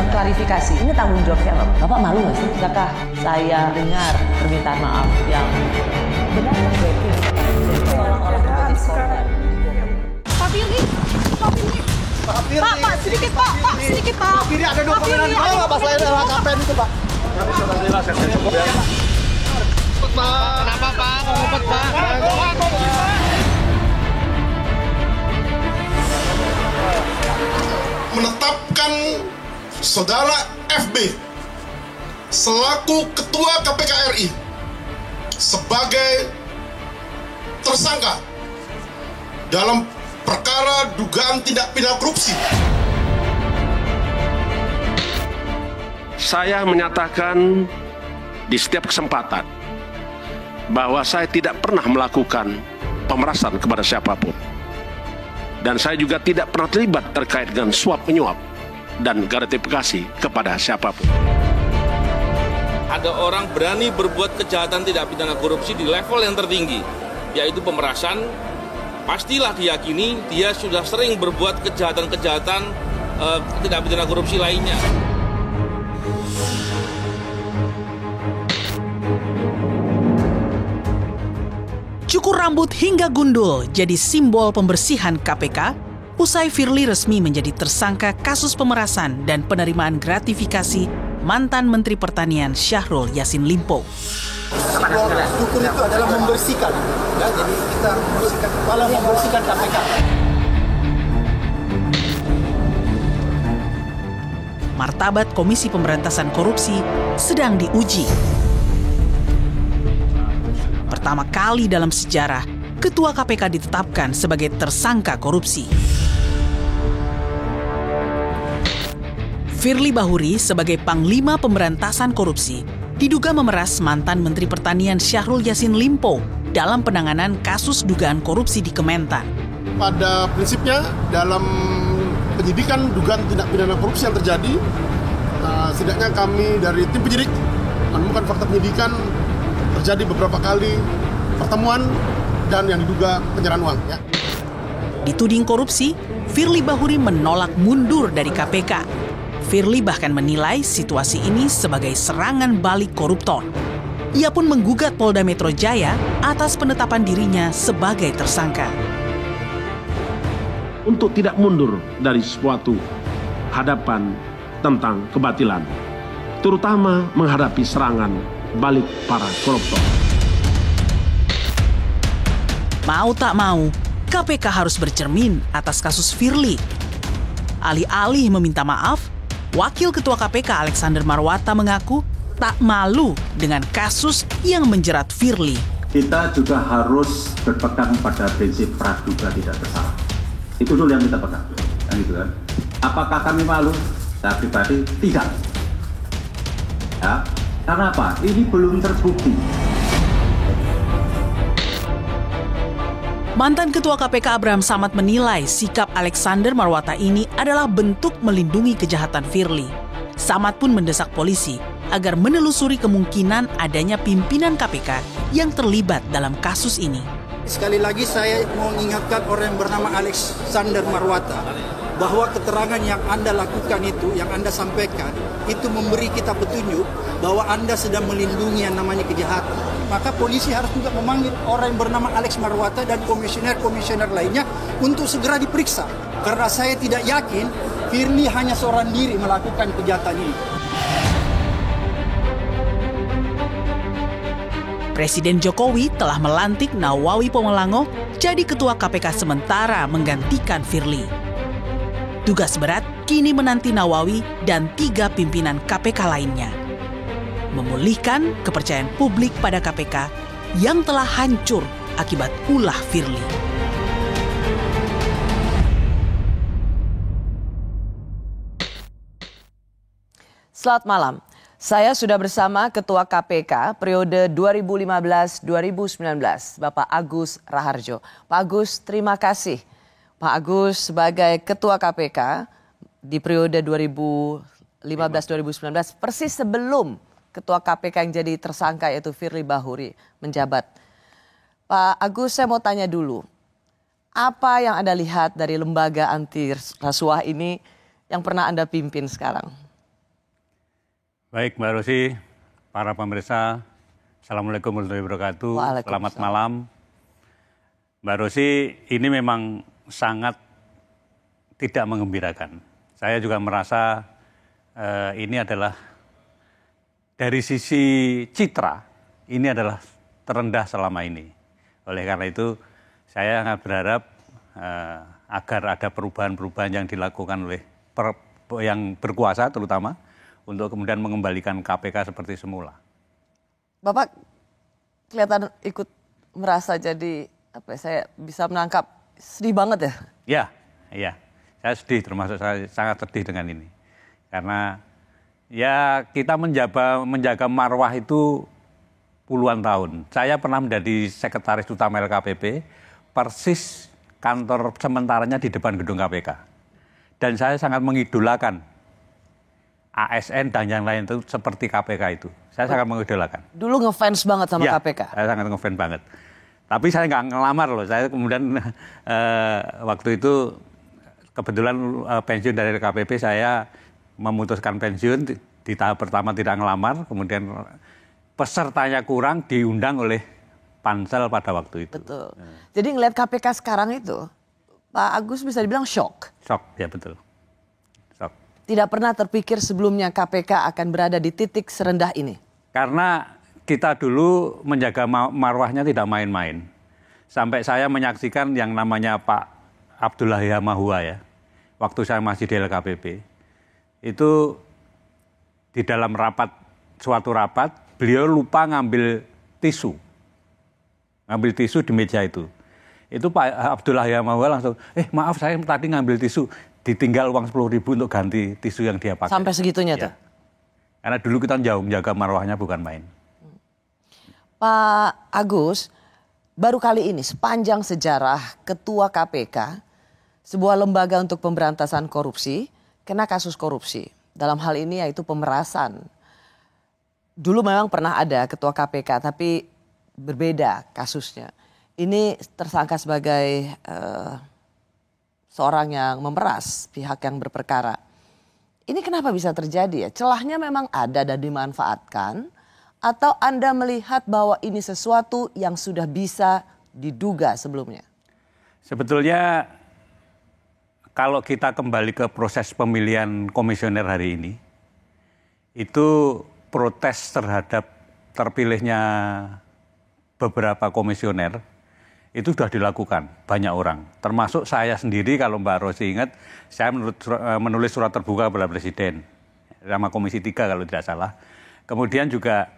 klarifikasi. Ini tanggung jawab siapa? Bapak malu nggak sih? Apakah saya dengar permintaan maaf yang benar terjadi seolah-olah menjadi korban? Pak Firly, Pak Firly. Pak, sedikit Pak, sedikit Pak. Pak Firly ada dokumen kalau Pak selain LHKPN itu Pak. Saya cukup ya. Pak. Kenapa Pak? Ngumpet Pak. Menetapkan Saudara FB selaku Ketua KPK RI sebagai tersangka dalam perkara dugaan tindak pidana korupsi. Saya menyatakan di setiap kesempatan bahwa saya tidak pernah melakukan pemerasan kepada siapapun. Dan saya juga tidak pernah terlibat terkait dengan suap menyuap dan gratifikasi kepada siapapun. Ada orang berani berbuat kejahatan tidak pidana korupsi di level yang tertinggi, yaitu pemerasan. Pastilah diyakini dia sudah sering berbuat kejahatan-kejahatan tidak pidana korupsi lainnya. Cukur rambut hingga gundul jadi simbol pembersihan KPK usai Firly resmi menjadi tersangka kasus pemerasan dan penerimaan gratifikasi mantan Menteri Pertanian Syahrul Yassin Limpo. Cukur itu adalah membersihkan, ya, jadi kita membersihkan kepala, membersihkan KPK. Martabat Komisi Pemberantasan Korupsi sedang diuji. Pertama kali dalam sejarah, Ketua KPK ditetapkan sebagai tersangka korupsi. Firly Bahuri sebagai Panglima Pemberantasan Korupsi diduga memeras mantan Menteri Pertanian Syahrul Yassin Limpo dalam penanganan kasus dugaan korupsi di Kementan. Pada prinsipnya dalam penyidikan dugaan tindak pidana korupsi yang terjadi, setidaknya kami dari tim penyidik menemukan fakta penyidikan terjadi beberapa kali pertemuan dan yang diduga penyerahan uang. Ya. Dituding korupsi, Firly Bahuri menolak mundur dari KPK. Firly bahkan menilai situasi ini sebagai serangan balik koruptor. Ia pun menggugat Polda Metro Jaya atas penetapan dirinya sebagai tersangka. Untuk tidak mundur dari suatu hadapan tentang kebatilan, terutama menghadapi serangan balik para koruptor. Mau tak mau, KPK harus bercermin atas kasus Firly. Alih-alih meminta maaf, Wakil Ketua KPK Alexander Marwata mengaku tak malu dengan kasus yang menjerat Firly. Kita juga harus berpegang pada prinsip praduga tidak bersalah. Itu dulu yang kita pegang, kan gitu kan? Apakah kami malu? Saya pribadi tidak. Ya, karena apa? Ini belum terbukti. Mantan Ketua KPK Abraham Samad menilai sikap Alexander Marwata ini adalah bentuk melindungi kejahatan Firly. Samad pun mendesak polisi agar menelusuri kemungkinan adanya pimpinan KPK yang terlibat dalam kasus ini. Sekali lagi saya mau mengingatkan orang yang bernama Alexander Marwata bahwa keterangan yang Anda lakukan itu, yang Anda sampaikan, itu memberi kita petunjuk bahwa Anda sedang melindungi yang namanya kejahatan. Maka polisi harus juga memanggil orang yang bernama Alex Marwata dan komisioner-komisioner lainnya untuk segera diperiksa. Karena saya tidak yakin Firly hanya seorang diri melakukan kejahatan ini. Presiden Jokowi telah melantik Nawawi Pomelango jadi Ketua KPK sementara menggantikan Firly. Tugas berat kini menanti Nawawi dan 3 pimpinan KPK lainnya. Memulihkan kepercayaan publik pada KPK yang telah hancur akibat ulah Firly. Selamat malam. Saya sudah bersama Ketua KPK periode 2015-2019, Bapak Agus Raharjo. Pak Agus, terima kasih. Pak Agus sebagai Ketua KPK di periode 2015-2019, persis sebelum Ketua KPK yang jadi tersangka yaitu Firly Bahuri menjabat. Pak Agus, saya mau tanya dulu, apa yang Anda lihat dari lembaga anti rasuah ini yang pernah Anda pimpin sekarang? Baik Mbak Rosi, para pemirsa, Assalamualaikum warahmatullahi wabarakatuh. Selamat malam. Mbak Rosi, ini memang sangat tidak mengembirakan. Saya juga merasa ini adalah dari sisi citra, ini adalah terendah selama ini. Oleh karena itu, saya sangat berharap agar ada perubahan-perubahan yang dilakukan oleh yang berkuasa terutama untuk kemudian mengembalikan KPK seperti semula. Bapak kelihatan ikut merasa jadi saya bisa menangkap sedih banget ya? Iya. Saya sedih, termasuk saya sangat sedih dengan ini. Karena ya kita menjaga marwah itu puluhan tahun. Saya pernah menjadi sekretaris utama LKPP, persis kantor sementaranya di depan gedung KPK. Dan saya sangat mengidolakan ASN dan yang lain itu seperti KPK itu. Saya sangat mengidolakan. Dulu ngefans banget sama KPK? Saya sangat ngefans banget. Tapi saya nggak ngelamar loh. Saya kemudian waktu itu kebetulan pensiun dari LKPP, saya memutuskan pensiun. Di tahap pertama tidak ngelamar, kemudian pesertanya kurang, diundang oleh pansel pada waktu itu. Betul. Jadi ngelihat KPK sekarang itu, Pak Agus bisa dibilang shock. Shock, ya betul. Shock. Tidak pernah terpikir sebelumnya KPK akan berada di titik serendah ini? Karena kita dulu menjaga marwahnya tidak main-main. Sampai saya menyaksikan yang namanya Pak Abdullah Yamahua ya, waktu saya masih di LKPP, itu di dalam suatu rapat, beliau lupa ngambil tisu di meja itu. Itu Pak Abdullah Yamahua langsung, maaf saya tadi ngambil tisu, ditinggal uang 10.000 untuk ganti tisu yang dia pakai. Sampai segitunya tuh? Karena dulu kita jauh menjaga marwahnya bukan main. Pak Agus, baru kali ini sepanjang sejarah Ketua KPK, sebuah lembaga untuk pemberantasan korupsi, kena kasus korupsi. Dalam hal ini yaitu pemerasan. Dulu memang pernah ada Ketua KPK, tapi berbeda kasusnya. Ini tersangka sebagai seorang yang memeras pihak yang berperkara. Ini kenapa bisa terjadi ya? Celahnya memang ada dan dimanfaatkan, atau Anda melihat bahwa ini sesuatu yang sudah bisa diduga sebelumnya? Sebetulnya kalau kita kembali ke proses pemilihan komisioner hari ini, itu protes terhadap terpilihnya beberapa komisioner itu sudah dilakukan banyak orang. Termasuk saya sendiri, kalau Mbak Rosi ingat, saya menulis surat terbuka kepada Presiden, sama Komisi 3 kalau tidak salah. Kemudian juga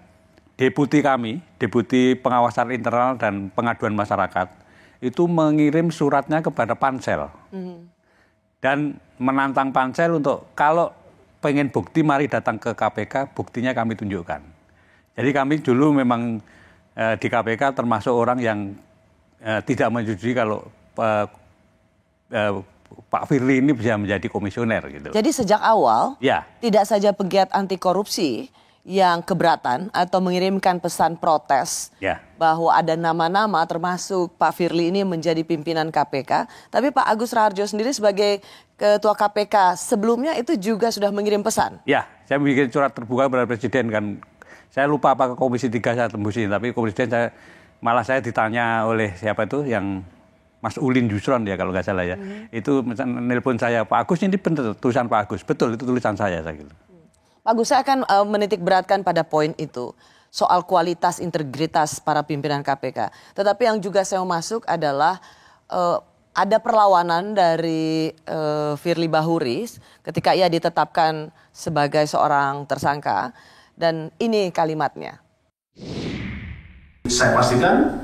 deputi kami, deputi pengawasan internal dan pengaduan masyarakat, itu mengirim suratnya kepada Pansel. Dan menantang Pansel untuk kalau pengen bukti mari datang ke KPK, buktinya kami tunjukkan. Jadi kami dulu memang di KPK termasuk orang yang tidak menyetujui kalau Pak Firly ini bisa menjadi komisioner gitu. Jadi sejak awal tidak saja pegiat anti korupsi yang keberatan atau mengirimkan pesan protes bahwa ada nama-nama termasuk Pak Firly ini menjadi pimpinan KPK. Tapi Pak Agus Raharjo sendiri sebagai Ketua KPK sebelumnya itu juga sudah mengirim pesan. Ya, saya bikin surat terbuka kepada Presiden kan. Saya lupa apa ke Komisi 3 saya tembusin, tapi Presiden malah saya ditanya oleh siapa itu yang Mas Ulin Yusron ya kalau nggak salah ya. Itu nelpon saya, Pak Agus ini benar tulisan Pak Agus. Betul, itu tulisan saya gitu. Pak Agus, saya akan menitik beratkan pada poin itu, soal kualitas integritas para pimpinan KPK. Tetapi yang juga saya mau masuk adalah ada perlawanan dari Firly Bahuri ketika ia ditetapkan sebagai seorang tersangka, dan ini kalimatnya. Saya pastikan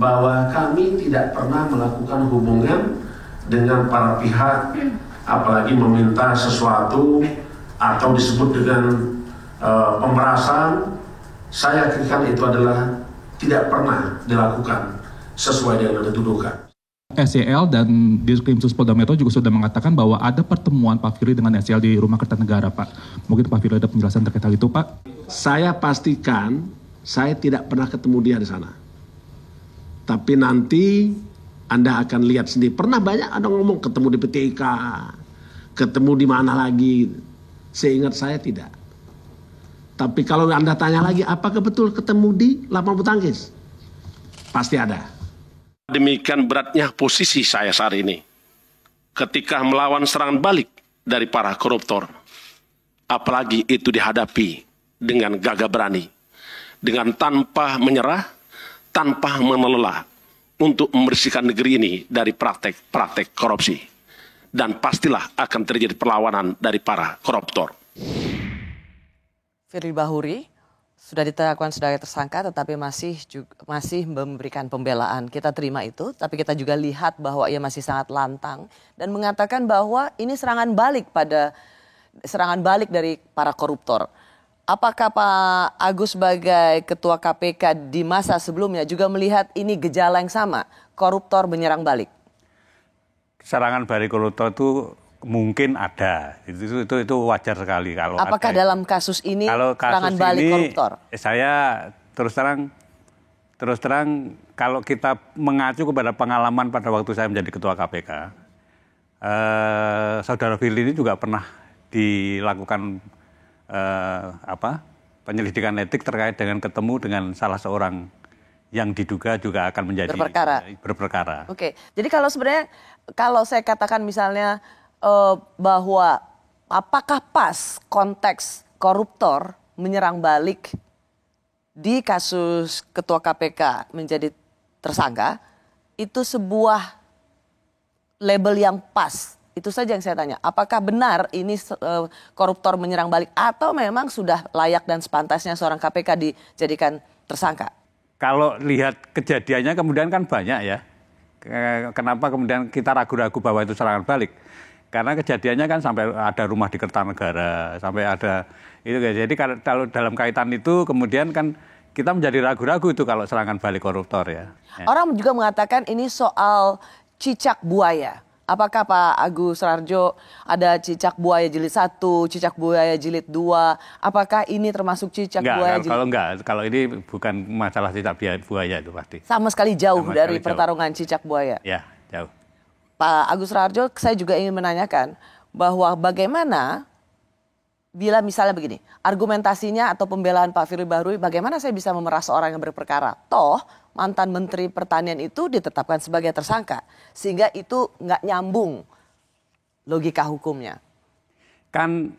bahwa kami tidak pernah melakukan hubungan dengan para pihak, apalagi meminta sesuatu atau disebut dengan pemerasan. Saya yakinkan itu adalah tidak pernah dilakukan sesuai dengan yang dituduhkan. SCL dan Ditkrimsus Polda Metro juga sudah mengatakan bahwa ada pertemuan Pak Firly dengan SCL di Rumah Kertanegara, Pak. Mungkin Pak Firly ada penjelasan terkait hal itu, Pak? Saya pastikan saya tidak pernah ketemu dia di sana. Tapi nanti Anda akan lihat sendiri. Pernah banyak ada ngomong ketemu di PTIK, ketemu di mana lagi. Seingat saya tidak. Tapi kalau Anda tanya lagi, apakah betul ketemu di lapangan bulu tangkis? Pasti ada. Demikian beratnya posisi saya saat ini ketika melawan serangan balik dari para koruptor. Apalagi itu dihadapi dengan gagah berani, dengan tanpa menyerah, tanpa menelelah untuk membersihkan negeri ini dari praktek-praktek korupsi. Dan pastilah akan terjadi perlawanan dari para koruptor. Firly Bahuri sudah ditetapkan sebagai tersangka tetapi masih memberikan pembelaan. Kita terima itu, tapi kita juga lihat bahwa ia masih sangat lantang dan mengatakan bahwa ini serangan balik dari para koruptor. Apakah Pak Agus sebagai Ketua KPK di masa sebelumnya juga melihat ini gejala yang sama, koruptor menyerang balik? Serangan balik koruptor itu mungkin ada, itu wajar sekali kalau. Apakah ada. Dalam kasus ini kalau serangan kasus balik ini, koruptor? Saya terus terang kalau kita mengacu kepada pengalaman pada waktu saya menjadi Ketua KPK, Saudara Firly ini juga pernah dilakukan penyelidikan etik terkait dengan ketemu dengan salah seorang yang diduga juga akan menjadi berperkara. Oke, jadi kalau saya katakan misalnya bahwa apakah pas konteks koruptor menyerang balik di kasus Ketua KPK menjadi tersangka, itu sebuah label yang pas. Itu saja yang saya tanya. Apakah benar ini koruptor menyerang balik atau memang sudah layak dan sepantasnya seorang KPK dijadikan tersangka? Kalau lihat kejadiannya kemudian kan banyak ya. Kenapa kemudian kita ragu-ragu bahwa itu serangan balik? Karena kejadiannya kan sampai ada rumah di Kertanegara, sampai ada itu. Jadi kalau dalam kaitan itu kemudian kan kita menjadi ragu-ragu itu kalau serangan balik koruptor ya. Orang juga mengatakan ini soal cicak buaya. Apakah Pak Agus Rarjo ada cicak buaya jilid 1, cicak buaya jilid 2? Apakah ini termasuk cicak buaya jilid? Kalau ini bukan masalah cicak buaya itu pasti. Sama sekali jauh dari pertarungan cicak buaya. Ya, jauh. Pak Agus Rarjo, saya juga ingin menanyakan bahwa bagaimana bila misalnya begini, argumentasinya atau pembelaan Pak Firly Bahuri, bagaimana saya bisa memeras orang yang berperkara? Toh mantan Menteri Pertanian itu ditetapkan sebagai tersangka, sehingga itu nggak nyambung logika hukumnya. Kan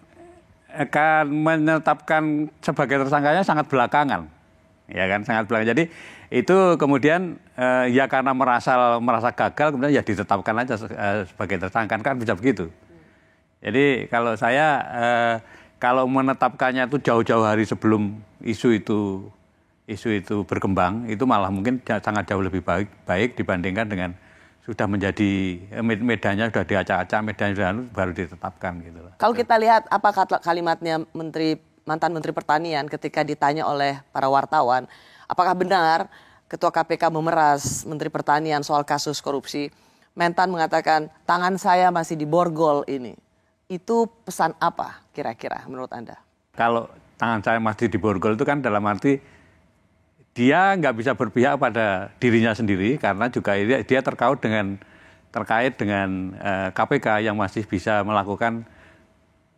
menetapkan sebagai tersangkanya sangat belakangan, ya kan, sangat belakangan. Jadi itu kemudian ya karena merasa gagal kemudian ya ditetapkan aja sebagai tersangka, kan bisa begitu. Jadi kalau saya kalau menetapkannya itu jauh-jauh hari sebelum isu itu berkembang, itu malah mungkin sangat jauh lebih baik dibandingkan dengan sudah menjadi medannya sudah diacak-acak, medannya sudah baru ditetapkan gitu. Kalau kita lihat apa kalimatnya mantan Menteri Pertanian ketika ditanya oleh para wartawan, apakah benar Ketua KPK memeras Menteri Pertanian soal kasus korupsi? Mentan mengatakan tangan saya masih diborgol ini. Itu pesan apa kira-kira menurut Anda? Kalau tangan saya masih diborgol itu kan dalam arti dia nggak bisa berpihak pada dirinya sendiri karena juga dia terkait dengan KPK yang masih bisa melakukan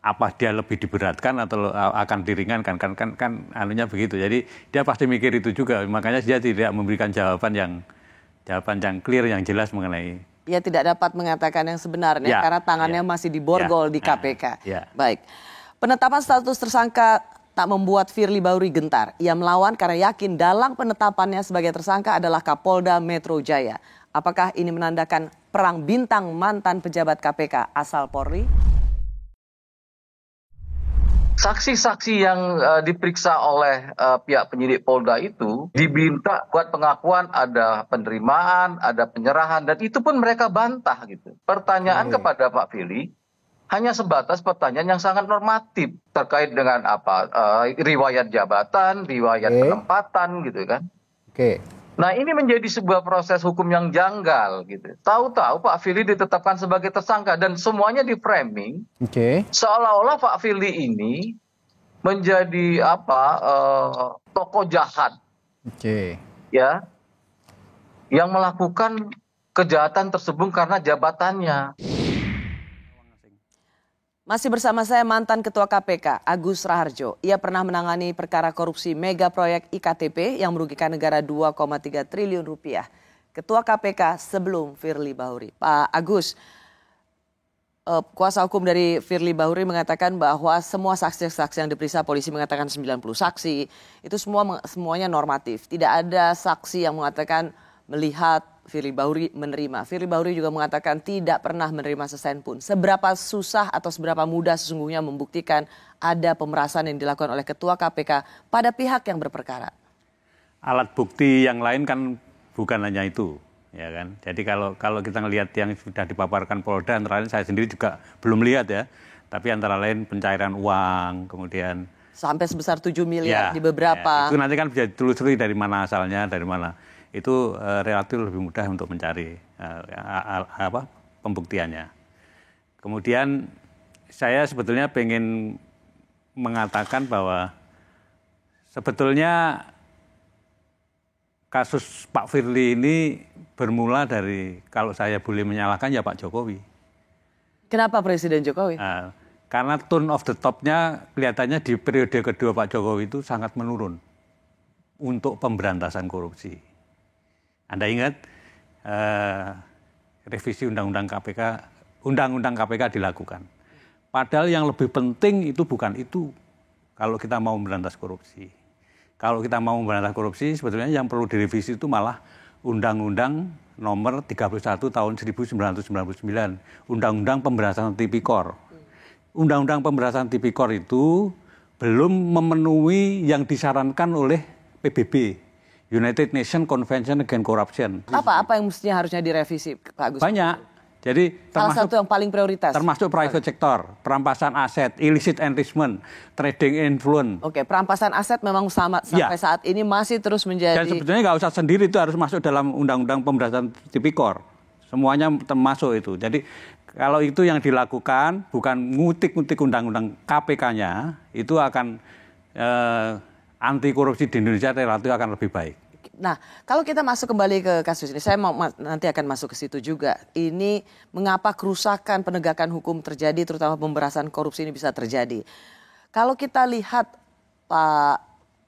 apa dia lebih diberatkan atau akan diringankan kan anunya begitu. Jadi dia pasti mikir itu juga, makanya dia tidak memberikan jawaban yang clear, yang jelas mengenai. Ia tidak dapat mengatakan yang sebenarnya karena tangannya masih diborgol di KPK. Baik, penetapan status tersangka tak membuat Firly Bahuri gentar. Ia melawan karena yakin dalang penetapannya sebagai tersangka adalah Kapolda Metro Jaya. Apakah ini menandakan perang bintang mantan pejabat KPK asal Polri? Saksi-saksi yang diperiksa oleh pihak penyidik Polda itu diminta buat pengakuan, ada penerimaan, ada penyerahan, dan itu pun mereka bantah gitu. Pertanyaan kepada Pak Firly hanya sebatas pertanyaan yang sangat normatif terkait dengan riwayat jabatan, riwayat penempatan gitu kan. Nah ini menjadi sebuah proses hukum yang janggal gitu. Tahu-tahu Pak Firly ditetapkan sebagai tersangka dan semuanya di framing seolah-olah Pak Firly ini menjadi tokoh jahat, ya, yang melakukan kejahatan tersebut karena jabatannya. Masih bersama saya mantan Ketua KPK, Agus Raharjo. Ia pernah menangani perkara korupsi mega proyek IKTP yang merugikan negara 2,3 triliun rupiah. Ketua KPK sebelum Firly Bahuri. Pak Agus, kuasa hukum dari Firly Bahuri mengatakan bahwa semua saksi-saksi yang diperiksa, polisi mengatakan 90 saksi, itu semuanya normatif. Tidak ada saksi yang mengatakan melihat Firly Bahuri menerima. Firly Bahuri juga mengatakan tidak pernah menerima sesen pun. Seberapa susah atau seberapa mudah sesungguhnya membuktikan ada pemerasan yang dilakukan oleh Ketua KPK pada pihak yang berperkara? Alat bukti yang lain kan bukan hanya itu, ya kan. Jadi kalau kita ngelihat yang sudah dipaparkan Polda, antara lain saya sendiri juga belum lihat ya. Tapi antara lain pencairan uang, kemudian sampai sebesar 7 miliar di beberapa. Itu nanti kan bisa ditelusuri dari mana asalnya, dari mana. Itu relatif lebih mudah untuk mencari pembuktiannya. Kemudian saya sebetulnya pengen mengatakan bahwa sebetulnya kasus Pak Firly ini bermula dari, kalau saya boleh menyalahkan, ya Pak Jokowi. Kenapa Presiden Jokowi? Karena tone of the top-nya kelihatannya di periode kedua Pak Jokowi itu sangat menurun untuk pemberantasan korupsi. Anda ingat revisi Undang-Undang KPK dilakukan. Padahal yang lebih penting itu bukan itu kalau kita mau memberantas korupsi. Kalau kita mau memberantas korupsi, sebetulnya yang perlu direvisi itu malah Undang-Undang nomor 31 tahun 1999, Undang-Undang Pemberantasan Tipikor. Undang-Undang Pemberantasan Tipikor itu belum memenuhi yang disarankan oleh PBB, United Nations Convention Against Corruption. Apa yang mestinya harusnya direvisi, Pak Agus? Banyak. Jadi salah satu yang paling prioritas. Termasuk private sector, perampasan aset, illicit enrichment, trading influence. Oke, perampasan aset memang sampai saat ini masih terus menjadi. Dan sebetulnya nggak usah sendiri, itu harus masuk dalam Undang-Undang Pemberantasan Tipikor. Semuanya termasuk itu. Jadi kalau itu yang dilakukan, bukan ngutik-ngutik Undang-Undang KPK-nya, itu akan anti korupsi di Indonesia relatif akan lebih baik. Nah, kalau kita masuk kembali ke kasus ini, saya nanti akan masuk ke situ juga. Ini mengapa kerusakan penegakan hukum terjadi, terutama pemberantasan korupsi ini bisa terjadi. Kalau kita lihat Pak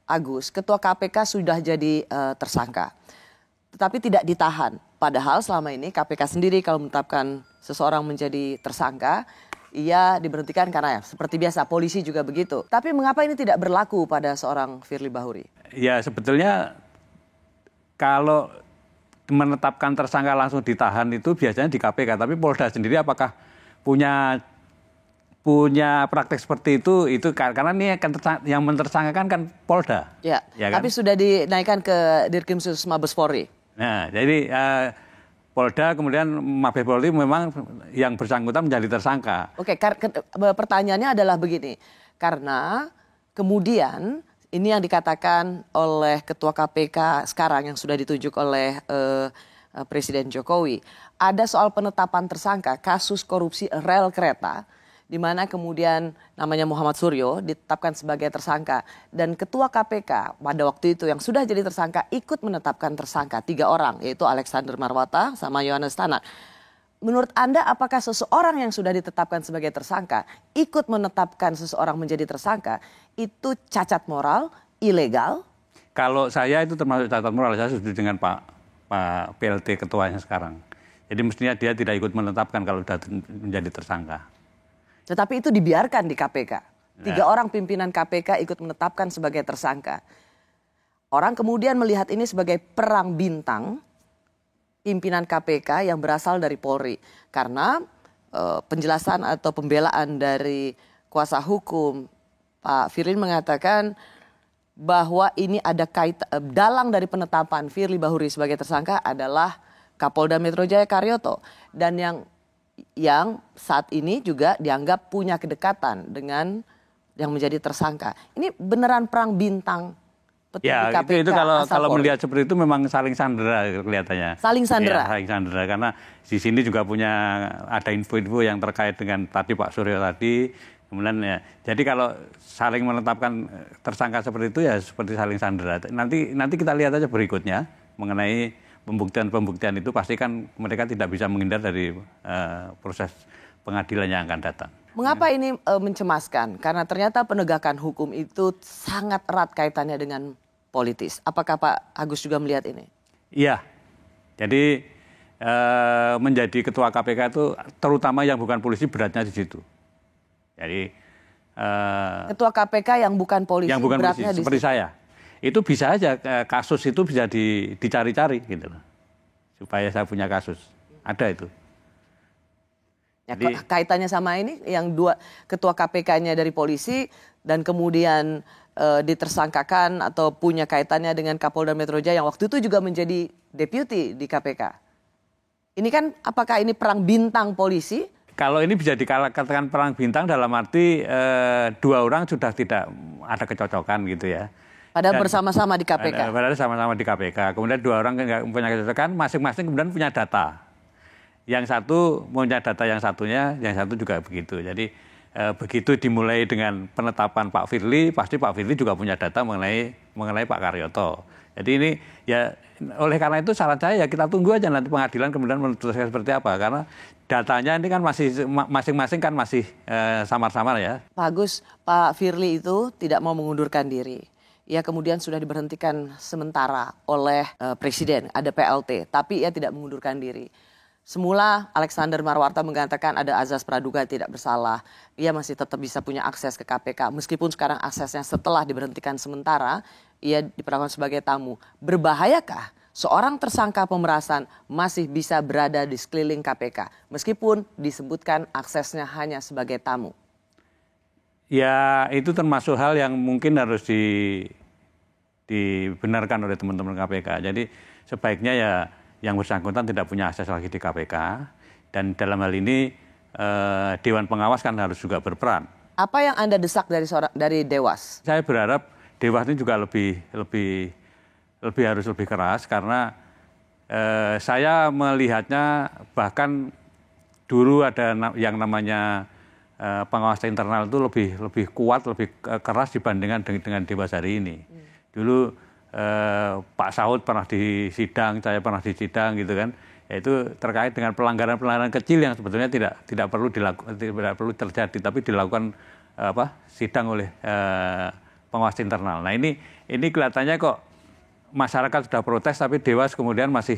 Agus, Ketua KPK sudah jadi tersangka, tetapi tidak ditahan. Padahal selama ini KPK sendiri kalau menetapkan seseorang menjadi tersangka, ia diberhentikan karena seperti biasa, polisi juga begitu. Tapi mengapa ini tidak berlaku pada seorang Firly Bahuri? Ya sebetulnya kalau menetapkan tersangka langsung ditahan itu biasanya di KPK, tapi Polda sendiri apakah punya praktek seperti itu karena ini yang mentersangkakan kan Polda. Ya kan? Tapi sudah dinaikkan ke Dirkrimsus Mabes Polri. Nah, jadi Polda kemudian Mabes Polri memang yang bersangkutan menjadi tersangka. Oke, pertanyaannya adalah begini, karena kemudian ini yang dikatakan oleh Ketua KPK sekarang yang sudah ditunjuk oleh Presiden Jokowi. Ada soal penetapan tersangka kasus korupsi rel kereta, di mana kemudian namanya Muhammad Suryo ditetapkan sebagai tersangka. Dan Ketua KPK pada waktu itu yang sudah jadi tersangka ikut menetapkan tersangka 3 orang, yaitu Alexander Marwata sama Yohanes Tanak. Menurut Anda, apakah seseorang yang sudah ditetapkan sebagai tersangka ikut menetapkan seseorang menjadi tersangka itu cacat moral, ilegal? Kalau saya itu termasuk cacat moral, saya setuju dengan Pak PLT ketuanya sekarang. Jadi mestinya dia tidak ikut menetapkan kalau sudah menjadi tersangka. Tetapi itu dibiarkan di KPK. 3 orang pimpinan KPK ikut menetapkan sebagai tersangka. Orang kemudian melihat ini sebagai perang bintang pimpinan KPK yang berasal dari Polri. Karena penjelasan atau pembelaan dari kuasa hukum Pak Firly mengatakan bahwa ini ada dalang dari penetapan Firly Bahuri sebagai tersangka adalah Kapolda Metro Jaya Karyoto. Dan yang saat ini juga dianggap punya kedekatan dengan yang menjadi tersangka. Ini beneran perang bintang. Ya itu kalau melihat seperti itu memang saling sandera kelihatannya. Saling sandera. Ya, saling sandera karena di sini juga ada info-info yang terkait dengan tadi Pak Suryo tadi. Kemudian ya, jadi kalau saling menetapkan tersangka seperti itu ya seperti saling sandera. Nanti kita lihat aja berikutnya mengenai pembuktian itu pasti kan mereka tidak bisa menghindar dari proses pengadilan yang akan datang. Mengapa ini mencemaskan? Karena ternyata penegakan hukum itu sangat erat kaitannya dengan politis. Apakah Pak Agus juga melihat ini? Iya. Jadi menjadi ketua KPK itu terutama yang bukan polisi beratnya di situ. Jadi ketua KPK yang bukan polisi, yang bukan beratnya polisi, seperti saya. Itu bisa aja kasus itu bisa dicari-cari gitu loh. Supaya saya punya kasus. Ada itu. Ya, jadi, kaitannya sama ini yang dua ketua KPK-nya dari polisi dan kemudian ditersangkakan atau punya kaitannya dengan Kapolda Metro Jaya yang waktu itu juga menjadi deputi di KPK. Ini kan apakah ini perang bintang polisi? Kalau ini bisa dikatakan perang bintang dalam arti dua orang sudah tidak ada kecocokan gitu ya. Padahal bersama-sama di KPK. Padahal sama-sama di KPK. Kemudian dua orang nggak punya kecocokan, masing-masing kemudian punya data. Yang satu punya data yang satunya, yang satu juga begitu. Jadi begitu dimulai dengan penetapan Pak Firly, pasti Pak Firly juga punya data mengenai Pak Karyoto. Jadi ini ya oleh karena itu saran saya ya kita tunggu aja nanti pengadilan kemudian memutuskan seperti apa. Karena datanya ini kan masih masing-masing kan masih samar-samar ya. Pak Agus, Pak Firly itu tidak mau mengundurkan diri. Ia kemudian sudah diberhentikan sementara oleh Presiden, ada PLT, tapi ia tidak mengundurkan diri. Semula Alexander Marwata mengatakan ada azas praduga tidak bersalah. Ia masih tetap bisa punya akses ke KPK. Meskipun sekarang aksesnya setelah diberhentikan sementara, ia diperlakukan sebagai tamu. Berbahayakah seorang tersangka pemerasan masih bisa berada di sekeliling KPK? Meskipun disebutkan aksesnya hanya sebagai tamu. Ya itu termasuk hal yang mungkin harus dibenarkan oleh teman-teman KPK. Jadi sebaiknya ya yang bersangkutan tidak punya akses lagi di KPK. Dan dalam hal ini Dewan Pengawas kan harus juga berperan. Apa yang Anda desak dari Dewas? Saya berharap Dewas ini juga harus lebih keras karena saya melihatnya bahkan dulu ada yang namanya pengawas internal itu lebih kuat, lebih keras dibandingkan dengan Dewas hari ini. Dulu Pak Saud pernah disidang, saya pernah disidang gitu kan. Yaitu terkait dengan pelanggaran-pelanggaran kecil yang sebetulnya tidak perlu terjadi, tapi dilakukan sidang oleh pengawas internal. Nah ini kelihatannya kok masyarakat sudah protes, tapi Dewas kemudian masih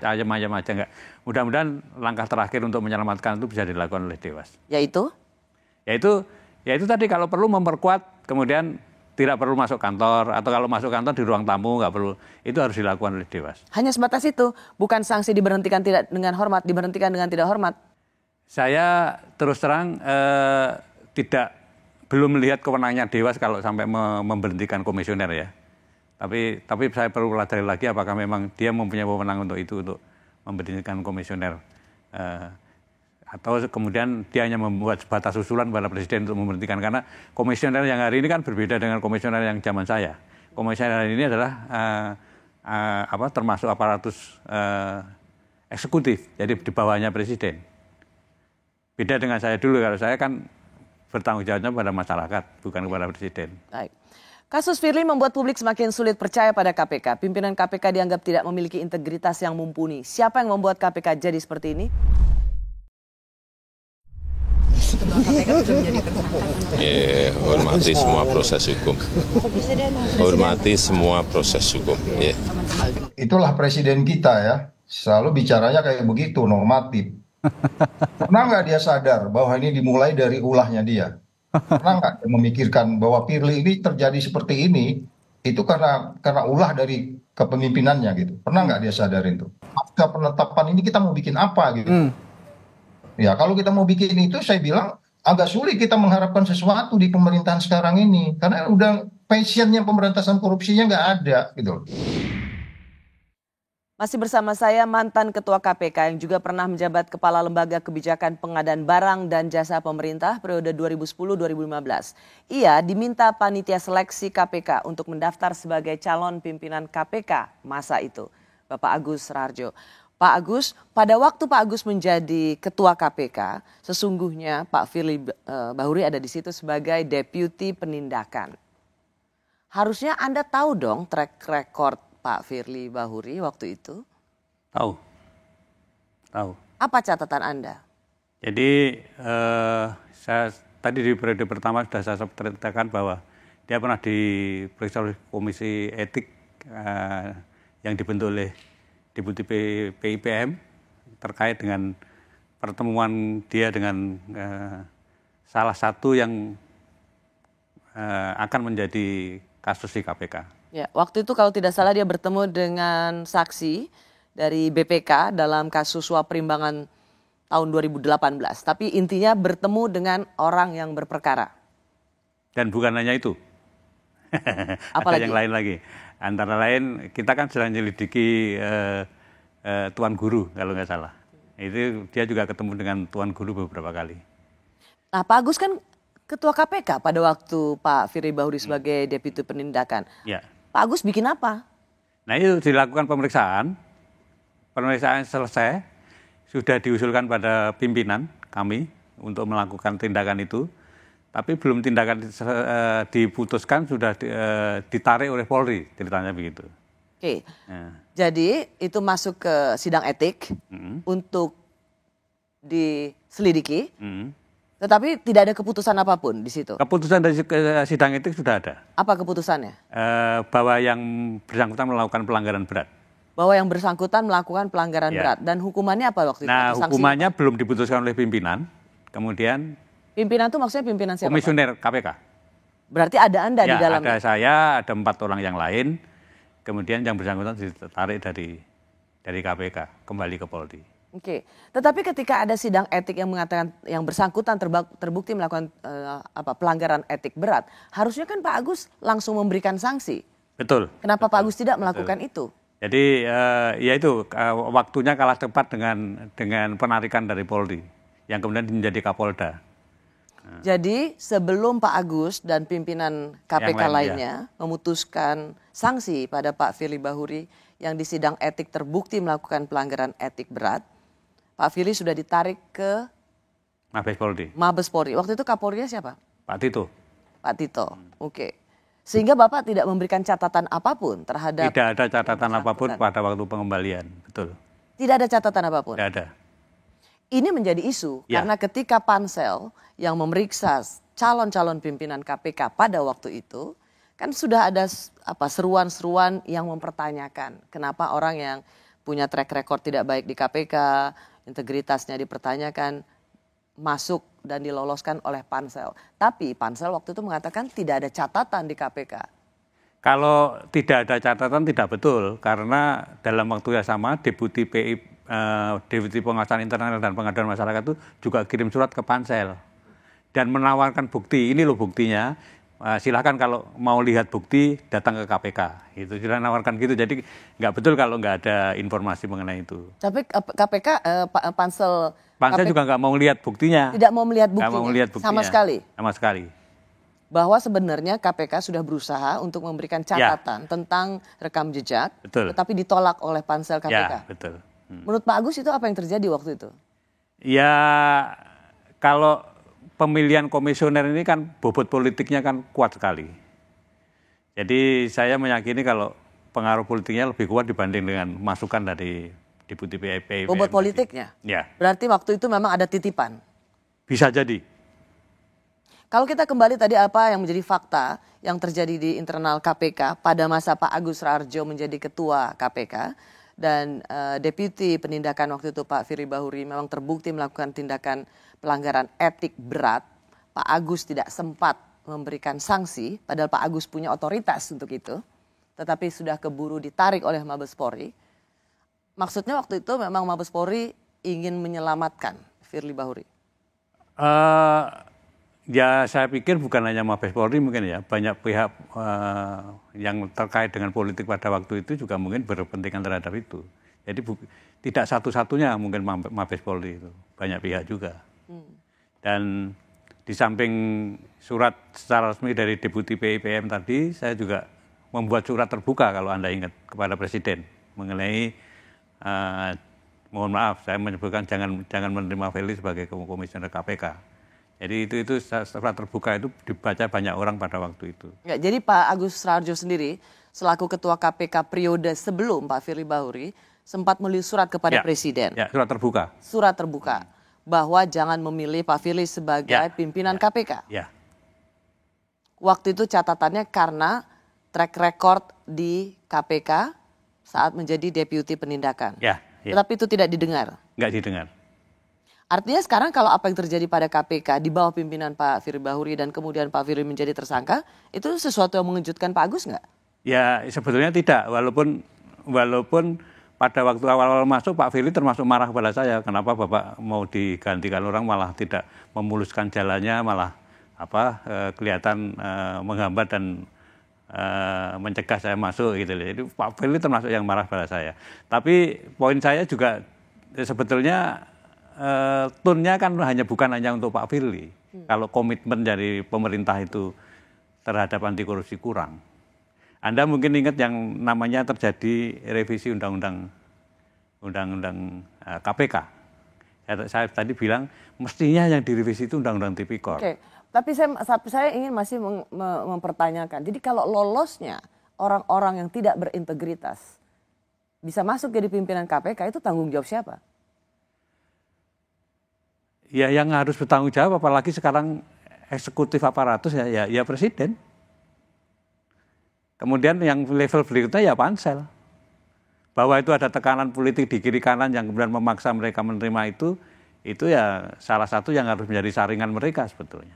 ayam aja enggak. Mudah-mudahan langkah terakhir untuk menyelamatkan itu bisa dilakukan oleh Dewas. Yaitu tadi kalau perlu memperkuat, kemudian tidak perlu masuk kantor, atau kalau masuk kantor di ruang tamu nggak perlu, itu harus dilakukan oleh Dewas. Hanya sebatas itu, bukan sanksi diberhentikan tidak dengan hormat, diberhentikan dengan tidak hormat. Saya terus terang belum melihat kewenangannya Dewas kalau sampai memberhentikan komisioner ya. Tapi saya perlu pelajari lagi apakah memang dia mempunyai wewenang untuk itu, untuk memberhentikan komisioner. Atau kemudian dia hanya membuat sebatas usulan pada Presiden untuk memberhentikan. Karena komisioner yang hari ini kan berbeda dengan komisioner yang zaman saya. Komisioner hari ini adalah termasuk aparatus eksekutif, jadi di bawahnya Presiden. Beda dengan saya dulu, kalau saya kan bertanggung jawabnya pada masyarakat, bukan kepada Presiden. Baik. Kasus Firly membuat publik semakin sulit percaya pada KPK. Pimpinan KPK dianggap tidak memiliki integritas yang mumpuni. Siapa yang membuat KPK jadi seperti ini? Hormati semua proses hukum. Hormati semua proses hukum. Yeah. Itulah presiden kita ya. Selalu bicaranya kayak begitu, normatif. Pernah nggak dia sadar bahwa ini dimulai dari ulahnya dia? Pernah nggak dia memikirkan bahwa Firly ini terjadi seperti ini, itu karena ulah dari kepemimpinannya gitu. Pernah nggak dia sadarin tuh? Pasca penetapan ini kita mau bikin apa gitu? Ya kalau kita mau bikin itu, saya bilang agak sulit kita mengharapkan sesuatu di pemerintahan sekarang ini. Karena udah passionnya pemberantasan korupsinya nggak ada gitu. Masih bersama saya mantan Ketua KPK yang juga pernah menjabat Kepala Lembaga Kebijakan Pengadaan Barang dan Jasa Pemerintah periode 2010-2015. Ia diminta panitia seleksi KPK untuk mendaftar sebagai calon pimpinan KPK masa itu, Bapak Agus Rarjo. Pak Agus, pada waktu Pak Agus menjadi Ketua KPK, sesungguhnya Pak Firly Bahuri ada di situ sebagai Deputi Penindakan. Harusnya Anda tahu dong track record Pak Firly Bahuri waktu itu? Tahu. Apa catatan Anda? Jadi saya tadi di periode pertama sudah saya ceritakan bahwa dia pernah diperiksa oleh Komisi Etik yang dibentuk oleh Deputi PIPM terkait dengan pertemuan dia dengan salah satu yang akan menjadi kasus di KPK. Ya, waktu itu kalau tidak salah dia bertemu dengan saksi dari BPK dalam kasus suap perimbangan tahun 2018. Tapi intinya bertemu dengan orang yang berperkara. Dan bukan hanya itu. Ada yang lain lagi. Antara lain kita kan sedang menyelidiki Tuan Guru kalau nggak salah. Itu dia juga ketemu dengan Tuan Guru beberapa kali. Nah, Pak Agus kan Ketua KPK pada waktu Pak Firly Bahuri sebagai Deputi Penindakan. Ya. Pak Agus bikin apa? Nah itu dilakukan pemeriksaan selesai, sudah diusulkan pada pimpinan kami untuk melakukan tindakan itu, tapi belum tindakan diputuskan sudah ditarik oleh Polri, ceritanya begitu. Oke, jadi itu masuk ke sidang etik untuk diselidiki. Tetapi tidak ada keputusan apapun di situ. Keputusan dari sidang etik sudah ada. Apa keputusannya? Bahwa yang bersangkutan melakukan pelanggaran berat. Bahwa yang bersangkutan melakukan pelanggaran berat. Dan hukumannya apa waktu itu? Nah, hukumannya belum diputuskan oleh pimpinan. Kemudian pimpinan itu maksudnya pimpinan siapa? Komisioner KPK. Berarti ada Anda di dalamnya? Ada saya, ada 4 orang yang lain. Kemudian yang bersangkutan ditarik dari KPK kembali ke Polri. Oke, tetapi ketika ada sidang etik yang mengatakan yang bersangkutan terbukti melakukan pelanggaran etik berat, harusnya kan Pak Agus langsung memberikan sanksi. Betul. Kenapa Pak Agus tidak melakukan itu? Jadi ya itu waktunya kalah cepat dengan penarikan dari Polri yang kemudian menjadi Kapolda. Jadi sebelum Pak Agus dan pimpinan KPK lainnya memutuskan sanksi pada Pak Firly Bahuri yang di sidang etik terbukti melakukan pelanggaran etik berat, Pak Firly sudah ditarik ke Mabes Polri. Waktu itu Kapolrinya siapa? Pak Tito. Pak Tito, oke. Sehingga Bapak tidak memberikan catatan apapun terhadap... Tidak ada catatan apapun pada waktu pengembalian, betul. Tidak ada catatan apapun? Tidak ada. Ini menjadi isu karena ketika pansel yang memeriksa calon-calon pimpinan KPK pada waktu itu, kan sudah ada seruan-seruan yang mempertanyakan kenapa orang yang punya track record tidak baik di KPK, integritasnya dipertanyakan, masuk dan diloloskan oleh pansel. Tapi pansel waktu itu mengatakan tidak ada catatan di KPK. Kalau tidak ada catatan tidak betul, karena dalam waktu yang sama Deputi Pengawasan Internal dan Pengaduan Masyarakat itu juga kirim surat ke pansel dan menawarkan bukti. Ini loh buktinya. Silakan kalau mau lihat bukti datang ke KPK. Itu sudah nawarkan gitu. Jadi nggak betul kalau nggak ada informasi mengenai itu. Tapi KPK pansel juga nggak mau lihat buktinya. Tidak mau melihat buktinya, sama sekali. Sama sekali. Bahwa sebenarnya KPK sudah berusaha untuk memberikan catatan tentang rekam jejak, tetapi ditolak oleh pansel KPK. Ya, betul. Menurut Pak Agus itu apa yang terjadi waktu itu? Ya kalau pemilihan komisioner ini kan bobot politiknya kan kuat sekali. Jadi saya meyakini kalau pengaruh politiknya lebih kuat dibanding dengan masukan dari Deputi PIPM. Bobot politiknya? Ya. Berarti waktu itu memang ada titipan? Bisa jadi. Kalau kita kembali tadi apa yang menjadi fakta yang terjadi di internal KPK pada masa Pak Agus Raharjo menjadi ketua KPK dan Deputi Penindakan waktu itu Pak Firly Bahuri memang terbukti melakukan tindakan pelanggaran etik berat, Pak Agus tidak sempat memberikan sanksi, padahal Pak Agus punya otoritas untuk itu, tetapi sudah keburu ditarik oleh Mabes Polri. Maksudnya waktu itu memang Mabes Polri ingin menyelamatkan Firly Bahuri? Ya saya pikir bukan hanya Mabes Polri mungkin ya, banyak pihak yang terkait dengan politik pada waktu itu juga mungkin berkepentingan terhadap itu. Jadi tidak satu-satunya mungkin Mabes Polri itu, banyak pihak juga. Dan di samping surat secara resmi dari Deputi PIPM tadi, saya juga membuat surat terbuka kalau Anda ingat kepada Presiden mengenai, mohon maaf saya menyebutkan jangan menerima Firly sebagai komisioner KPK. Jadi itu surat terbuka itu dibaca banyak orang pada waktu itu. Ya, jadi Pak Agus Raharjo sendiri selaku Ketua KPK periode sebelum Pak Firly Bahuri sempat menulis surat kepada Presiden. Ya, surat terbuka. Surat terbuka. bahwa jangan memilih Pak Firly sebagai pimpinan KPK. Ya. Waktu itu catatannya karena track record di KPK saat menjadi deputi penindakan. Ya. Tetapi itu tidak didengar. Nggak didengar. Artinya sekarang kalau apa yang terjadi pada KPK di bawah pimpinan Pak Firly Bahuri dan kemudian Pak Firly menjadi tersangka, itu sesuatu yang mengejutkan Pak Agus nggak? Ya sebetulnya tidak, walaupun pada waktu awal-awal masuk Pak Firly termasuk marah kepada saya, kenapa Bapak mau digantikan orang malah tidak memuluskan jalannya, malah kelihatan menghambat dan mencegah saya masuk gitu. Jadi Pak Firly termasuk yang marah pada saya. Tapi poin saya juga sebetulnya tone-nya kan bukan hanya untuk Pak Firly. Kalau komitmen dari pemerintah itu terhadap anti korupsi kurang. Anda mungkin ingat yang namanya terjadi revisi undang-undang KPK. Saya tadi bilang mestinya yang direvisi itu undang-undang tipikor. Oke, tapi saya ingin masih mempertanyakan. Jadi kalau lolosnya orang-orang yang tidak berintegritas bisa masuk jadi pimpinan KPK, itu tanggung jawab siapa? Ya yang harus bertanggung jawab, apalagi sekarang eksekutif aparatus ya presiden. Kemudian yang level berikutnya ya pansel. Bahwa itu ada tekanan politik di kiri kanan yang kemudian memaksa mereka menerima itu ya salah satu yang harus menjadi saringan mereka sebetulnya.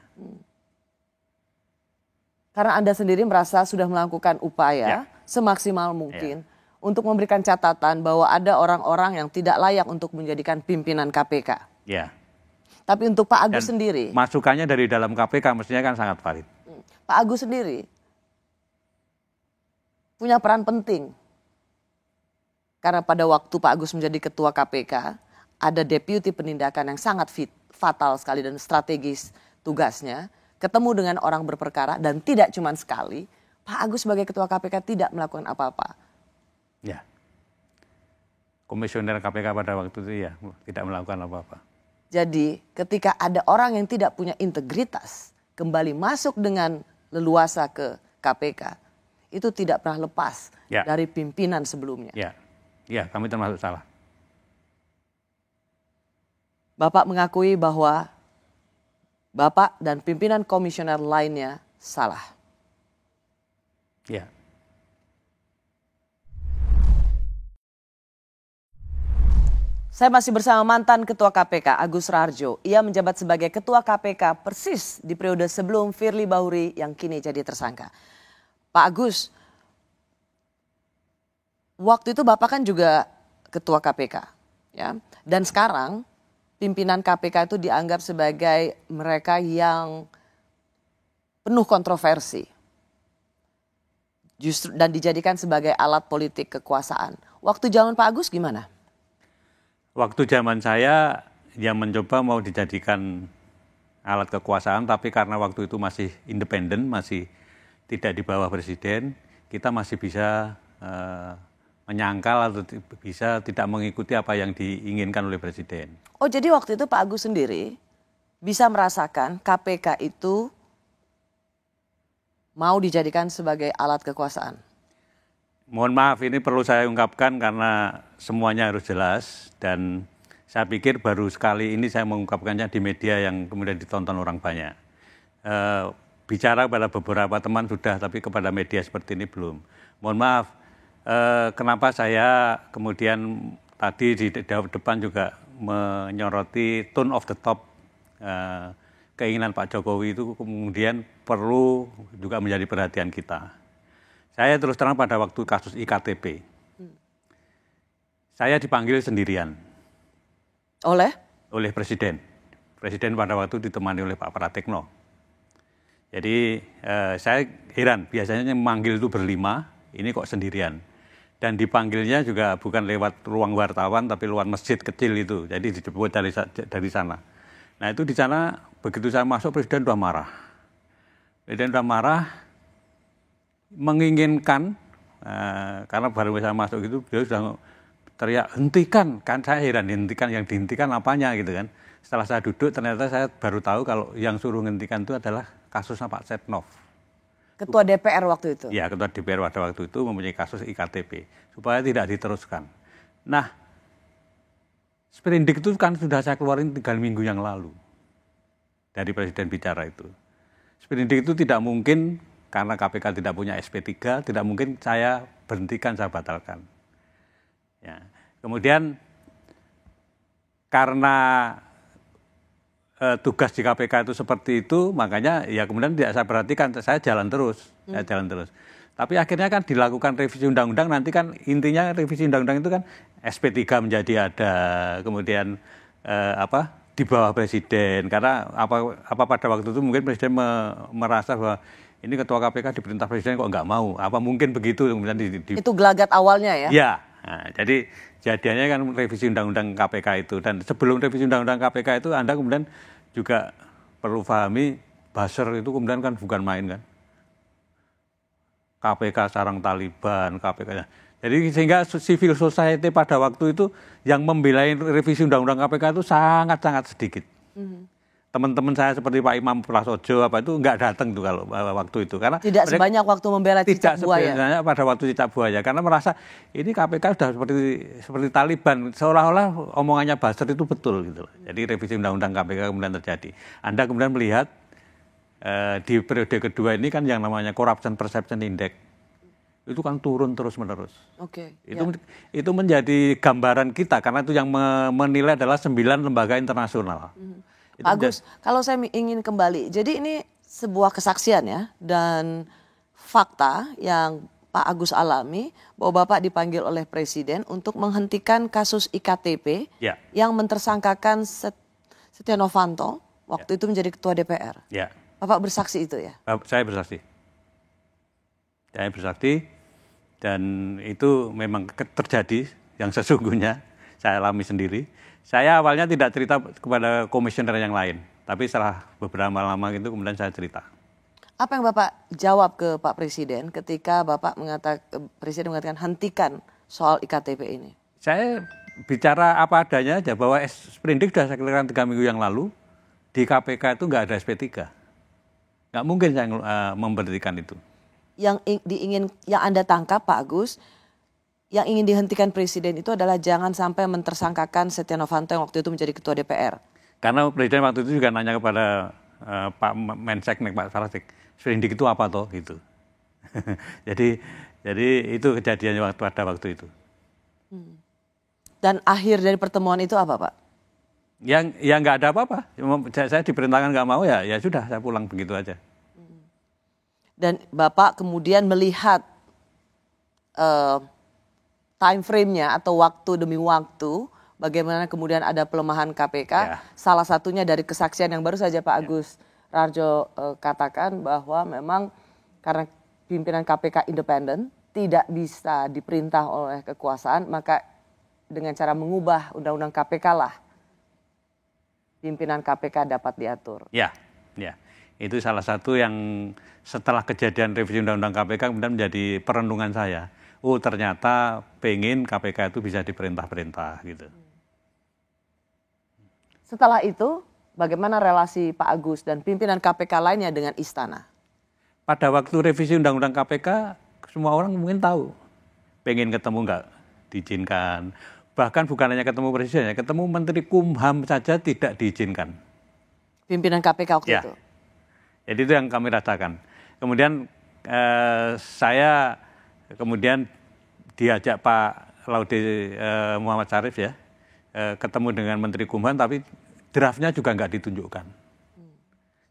Karena Anda sendiri merasa sudah melakukan upaya semaksimal mungkin untuk memberikan catatan bahwa ada orang-orang yang tidak layak untuk menjadikan pimpinan KPK. Ya. Tapi untuk Pak Agus sendiri, masukannya dari dalam KPK mestinya kan sangat valid. Pak Agus sendiri punya peran penting. Karena pada waktu Pak Agus menjadi ketua KPK, ada deputi penindakan yang sangat fatal sekali dan strategis tugasnya, ketemu dengan orang berperkara dan tidak cuma sekali, Pak Agus sebagai ketua KPK tidak melakukan apa-apa. Ya. Komisioner KPK pada waktu itu ya tidak melakukan apa-apa. Jadi ketika ada orang yang tidak punya integritas kembali masuk dengan leluasa ke KPK, itu tidak pernah lepas dari pimpinan sebelumnya. Ya, kami termasuk salah. Bapak mengakui bahwa Bapak dan pimpinan komisioner lainnya salah. Ya. Saya masih bersama mantan Ketua KPK Agus Raharjo. Ia menjabat sebagai Ketua KPK persis di periode sebelum Firly Bahuri yang kini jadi tersangka. Pak Agus, waktu itu Bapak kan juga Ketua KPK, ya. Dan sekarang pimpinan KPK itu dianggap sebagai mereka yang penuh kontroversi, justru dan dijadikan sebagai alat politik kekuasaan. Waktu zaman Pak Agus gimana? Waktu zaman saya yang mencoba mau dijadikan alat kekuasaan, tapi karena waktu itu masih independen, masih tidak di bawah presiden, kita masih bisa menyangkal atau bisa tidak mengikuti apa yang diinginkan oleh presiden. Oh, jadi waktu itu Pak Agus sendiri bisa merasakan KPK itu mau dijadikan sebagai alat kekuasaan? Mohon maaf, ini perlu saya ungkapkan karena semuanya harus jelas dan saya pikir baru sekali ini saya mengungkapkannya di media yang kemudian ditonton orang banyak. Bicara pada beberapa teman sudah, tapi kepada media seperti ini belum. Mohon maaf, kenapa saya kemudian tadi di depan juga menyoroti tone of the top, keinginan Pak Jokowi itu kemudian perlu juga menjadi perhatian kita. Saya terus terang pada waktu kasus IKTP, saya dipanggil sendirian. Oleh Presiden. Presiden pada waktu ditemani oleh Pak Pratikno. Jadi saya heran, biasanya memanggil itu berlima, ini kok sendirian. Dan dipanggilnya juga bukan lewat ruang wartawan, tapi lewat masjid kecil itu. Jadi dijemput dari sana. Nah itu di sana, begitu saya masuk, Presiden sudah marah. Presiden sudah marah, menginginkan, karena baru saya masuk itu, beliau sudah teriak, hentikan. Kan saya heran, hentikan, yang dihentikan apanya gitu kan. Setelah saya duduk, ternyata saya baru tahu kalau yang suruh hentikan itu adalah kasusnya Pak Setnov. Ketua DPR waktu itu? Ya, Ketua DPR pada waktu itu mempunyai kasus IKTP, supaya tidak diteruskan. Nah, Sprindik itu kan sudah saya keluarin 3 minggu yang lalu dari Presiden bicara itu. Sprindik itu tidak mungkin karena KPK tidak punya SP3, tidak mungkin saya berhentikan, saya batalkan. Ya. Kemudian karena tugas di KPK itu seperti itu, makanya ya kemudian tidak saya perhatikan, saya jalan terus. Tapi akhirnya kan dilakukan revisi undang-undang, nanti kan intinya revisi undang-undang itu kan SP3 menjadi ada, kemudian di bawah Presiden, karena apa pada waktu itu mungkin Presiden merasa bahwa ini Ketua KPK diperintah Presiden kok nggak mau, apa mungkin begitu kemudian Itu gelagat awalnya ya? Ya, nah, jadi jadiannya kan revisi undang-undang KPK itu, dan sebelum revisi undang-undang KPK itu Anda kemudian juga perlu pahami buzzer itu kemudian kan bukan main kan. KPK sarang Taliban, KPK. Jadi sehingga civil society pada waktu itu yang membela revisi undang-undang KPK itu sangat-sangat sedikit. Teman-teman saya seperti Pak Imam Prasojo itu nggak datang tuh kalau waktu itu, karena tidak sebanyak waktu membela cicak buaya. Tidak pada waktu cicak buaya, karena merasa ini KPK sudah seperti Taliban, seolah-olah omongannya buzzer itu betul gitu. Jadi revisi undang-undang KPK kemudian terjadi. Anda kemudian melihat di periode kedua ini kan yang namanya Corruption Perception Index itu kan turun terus-menerus. Oke. Itu menjadi gambaran kita, karena itu yang menilai adalah 9 lembaga internasional. Pak Agus, kalau saya ingin kembali, jadi ini sebuah kesaksian ya, dan fakta yang Pak Agus alami bahwa Bapak dipanggil oleh Presiden untuk menghentikan kasus IKTP yang mentersangkakan Setia Novanto waktu itu menjadi Ketua DPR. Ya. Bapak bersaksi itu ya? Saya bersaksi. Dan itu memang terjadi yang sesungguhnya, saya alami sendiri. Saya awalnya tidak cerita kepada komisioner yang lain, tapi setelah beberapa lama itu kemudian saya cerita. Apa yang Bapak jawab ke Pak Presiden ketika Presiden mengatakan hentikan soal IKTP ini? Saya bicara apa adanya aja, bahwa sprindik sudah saya keluarkan 3 minggu yang lalu, di KPK itu nggak ada SP3. Nggak mungkin saya memberhentikan itu. Yang Anda tangkap Pak Agus, yang ingin dihentikan Presiden itu adalah jangan sampai mentersangkakan Setia Novanto yang waktu itu menjadi Ketua DPR. Karena Presiden waktu itu juga nanya kepada Pak Menseknek, Pak Sarasik, sprindik itu apa toh gitu. jadi itu kejadiannya pada waktu itu. Dan akhir dari pertemuan itu apa Pak? Yang nggak ada apa-apa. Saya diperintahkan nggak mau ya sudah, saya pulang begitu aja. Dan Bapak kemudian melihat time frame-nya atau waktu demi waktu, bagaimana kemudian ada pelemahan KPK. Salah satunya dari kesaksian yang baru saja Pak Agus Rarjo katakan bahwa memang karena pimpinan KPK independen, tidak bisa diperintah oleh kekuasaan, maka dengan cara mengubah undang-undang KPK lah pimpinan KPK dapat diatur. Ya. Itu salah satu yang setelah kejadian revisi undang-undang KPK kemudian menjadi perenungan saya. Oh ternyata pengen KPK itu bisa diperintah-perintah gitu. Setelah itu bagaimana relasi Pak Agus dan pimpinan KPK lainnya dengan istana? Pada waktu revisi undang-undang KPK semua orang mungkin tahu. Pengen ketemu nggak diizinkan. Bahkan bukan hanya ketemu Presiden, ketemu Menteri Kumham saja tidak diizinkan. Pimpinan KPK waktu itu? Jadi itu yang kami rasakan. Kemudian saya kemudian diajak Pak Laude Muhammad Syarif ya, ketemu dengan Menteri Kumham, tapi draftnya juga nggak ditunjukkan.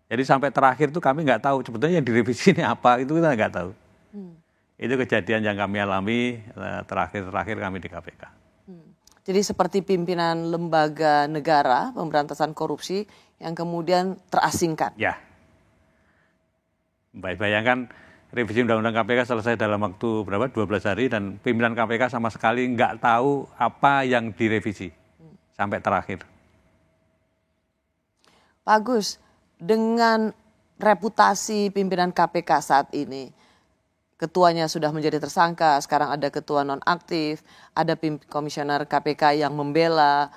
Jadi sampai terakhir tuh kami nggak tahu sebetulnya yang direvisi ini apa, itu kita nggak tahu. Itu kejadian yang kami alami terakhir kami di KPK. Jadi seperti pimpinan lembaga negara pemberantasan korupsi yang kemudian terasingkan. Ya. Bayangkan revisi undang-undang KPK selesai dalam waktu 12 hari dan pimpinan KPK sama sekali nggak tahu apa yang direvisi sampai terakhir. Pak Agus, dengan reputasi pimpinan KPK saat ini, ketuanya sudah menjadi tersangka, sekarang ada ketua nonaktif, ada komisioner KPK yang membela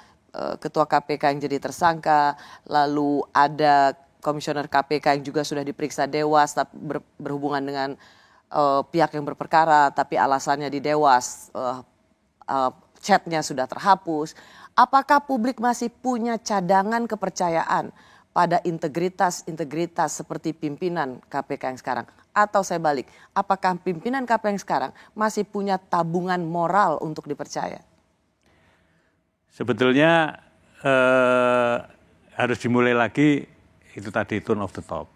ketua KPK yang jadi tersangka, lalu ada komisioner KPK yang juga sudah diperiksa Dewas berhubungan dengan pihak yang berperkara, tapi alasannya di Dewas chatnya sudah terhapus. Apakah publik masih punya cadangan kepercayaan pada integritas seperti pimpinan KPK yang sekarang? Atau saya balik, apakah pimpinan KPK yang sekarang masih punya tabungan moral untuk dipercaya? Sebetulnya harus dimulai lagi itu tadi tone of the top.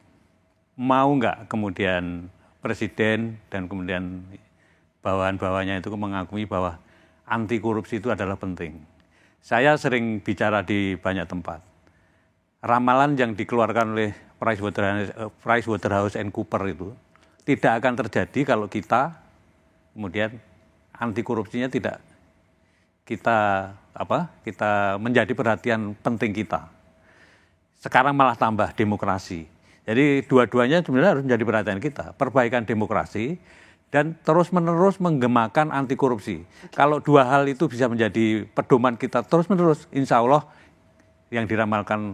Mau nggak kemudian presiden dan kemudian bawahan-bawahannya itu mengakui bahwa anti korupsi itu adalah penting. Saya sering bicara di banyak tempat. Ramalan yang dikeluarkan oleh PricewaterhouseCoopers itu tidak akan terjadi kalau kita kemudian anti korupsinya tidak kita menjadi perhatian penting kita. Sekarang malah tambah demokrasi. Jadi dua-duanya sebenarnya harus menjadi perhatian kita. Perbaikan demokrasi dan terus-menerus menggemakan anti korupsi. Kalau dua hal itu bisa menjadi pedoman kita terus-menerus, insya Allah yang diramalkan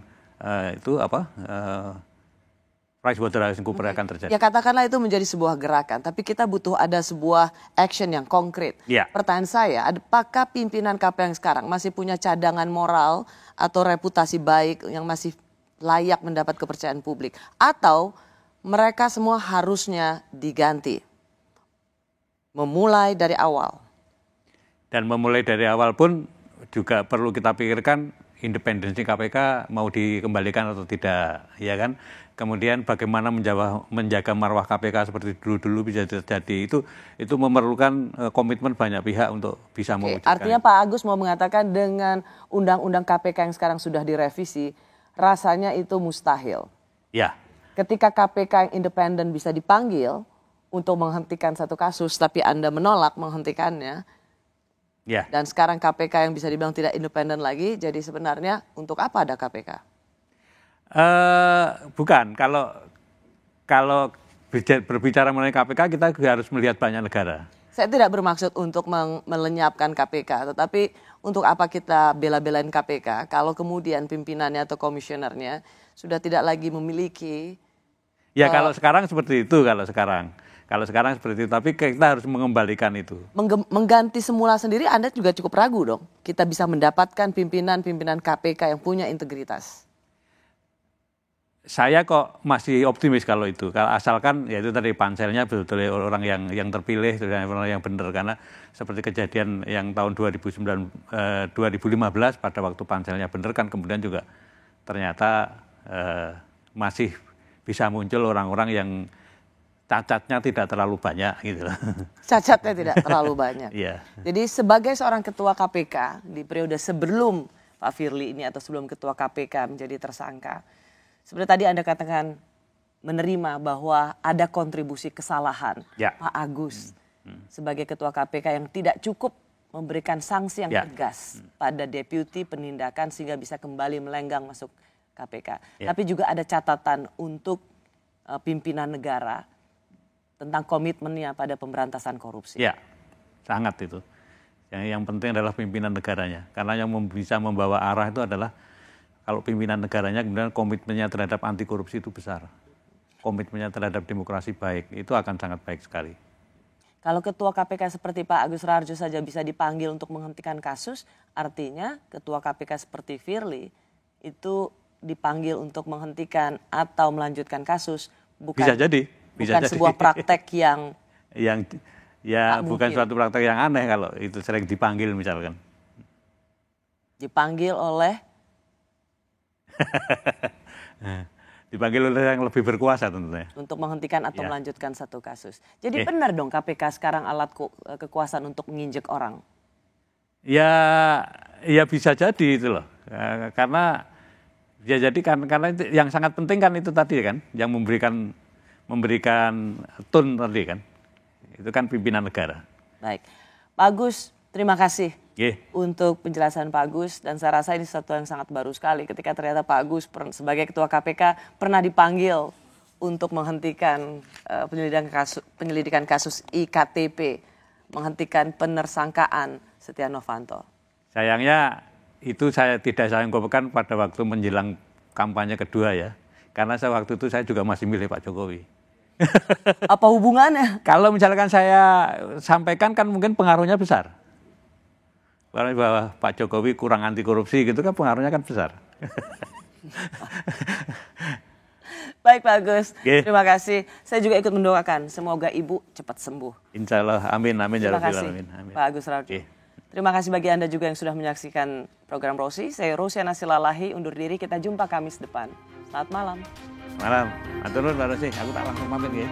PricewaterhouseCoopers akan terjadi. Ya katakanlah itu menjadi sebuah gerakan, tapi kita butuh ada sebuah action yang konkret. Ya. Pertanyaan saya, apakah pimpinan KPK yang sekarang masih punya cadangan moral atau reputasi baik yang masih layak mendapat kepercayaan publik? Atau mereka semua harusnya diganti? Memulai dari awal. Dan memulai dari awal pun juga perlu kita pikirkan independensi KPK mau dikembalikan atau tidak, ya kan? Kemudian bagaimana menjaga marwah KPK seperti dulu-dulu bisa terjadi, itu memerlukan komitmen banyak pihak untuk bisa mewujudkan. Artinya Pak Agus mau mengatakan dengan undang-undang KPK yang sekarang sudah direvisi, rasanya itu mustahil. Ya. Ketika KPK yang independen bisa dipanggil untuk menghentikan satu kasus, tapi Anda menolak menghentikannya, ya. Dan sekarang KPK yang bisa dibilang tidak independen lagi, jadi sebenarnya untuk apa ada KPK? Bukan, kalau berbicara mengenai KPK kita harus melihat banyak negara. Saya tidak bermaksud untuk melenyapkan KPK, tetapi untuk apa kita bela-belain KPK kalau kemudian pimpinannya atau komisionernya sudah tidak lagi memiliki. Ya kalau sekarang seperti itu, kalau sekarang seperti itu, tapi kita harus mengembalikan itu. Mengganti semula sendiri Anda juga cukup ragu dong. Kita bisa mendapatkan pimpinan KPK yang punya integritas. Saya kok masih optimis kalau itu. Kalau asalkan ya itu tadi panselnya betul-betul orang yang terpilih, orang yang benar. Karena seperti kejadian yang tahun 2015 pada waktu panselnya benar kan kemudian juga ternyata masih bisa muncul orang-orang yang cacatnya tidak terlalu banyak gitu. Cacatnya tidak terlalu banyak. Iya. Jadi sebagai seorang ketua KPK di periode sebelum Pak Firly ini atau sebelum ketua KPK menjadi tersangka, seperti tadi Anda katakan menerima bahwa ada kontribusi kesalahan Pak Agus sebagai ketua KPK yang tidak cukup memberikan sanksi yang tegas pada deputi penindakan sehingga bisa kembali melenggang masuk KPK. Tapi juga ada catatan untuk pimpinan negara tentang komitmennya pada pemberantasan korupsi. Ya, sangat itu. Yang penting adalah pimpinan negaranya. Karena yang bisa membawa arah itu adalah kalau pimpinan negaranya kemudian komitmennya terhadap anti korupsi itu besar. Komitmennya terhadap demokrasi baik, itu akan sangat baik sekali. Kalau ketua KPK seperti Pak Agus Raharjo saja bisa dipanggil untuk menghentikan kasus, artinya ketua KPK seperti Firly itu dipanggil untuk menghentikan atau melanjutkan kasus. Bisa jadi. Bukan sebuah praktek yang bukan suatu praktek yang aneh kalau itu sering dipanggil misalkan. Dipanggil oleh? Dipanggil oleh yang lebih berkuasa tentunya. Untuk menghentikan atau melanjutkan satu kasus. Jadi benar dong KPK sekarang alat kekuasaan untuk menginjek orang? Ya bisa jadi itu loh. Karena karena itu, yang sangat penting kan itu tadi kan, yang memberikan tone tadi kan, itu kan pimpinan negara. Baik, Pak Agus, terima kasih untuk penjelasan Pak Agus, dan saya rasa ini sesuatu yang sangat baru sekali ketika ternyata Pak Agus sebagai ketua KPK pernah dipanggil untuk menghentikan penyelidikan kasus IKTP, menghentikan penersangkaan Setia Novanto. Sayangnya itu saya ungkapkan pada waktu menjelang kampanye kedua ya, karena waktu itu saya juga masih milih Pak Jokowi. Apa hubungannya? Kalau misalkan saya sampaikan kan mungkin pengaruhnya besar. bahwa Pak Jokowi kurang anti korupsi gitu kan pengaruhnya kan besar. Baik Pak Agus, terima kasih. Saya juga ikut mendoakan semoga Ibu cepat sembuh. Insya Allah, amin, amin. Terima kasih Pak Agus Raharjo. Terima kasih bagi Anda juga yang sudah menyaksikan program Rosi. Saya Rosiana Silalahi, undur diri. Kita jumpa Kamis depan. Selamat malam. Malam. Atur nuhun Pak Rosi, aku tak langsung pamit ya.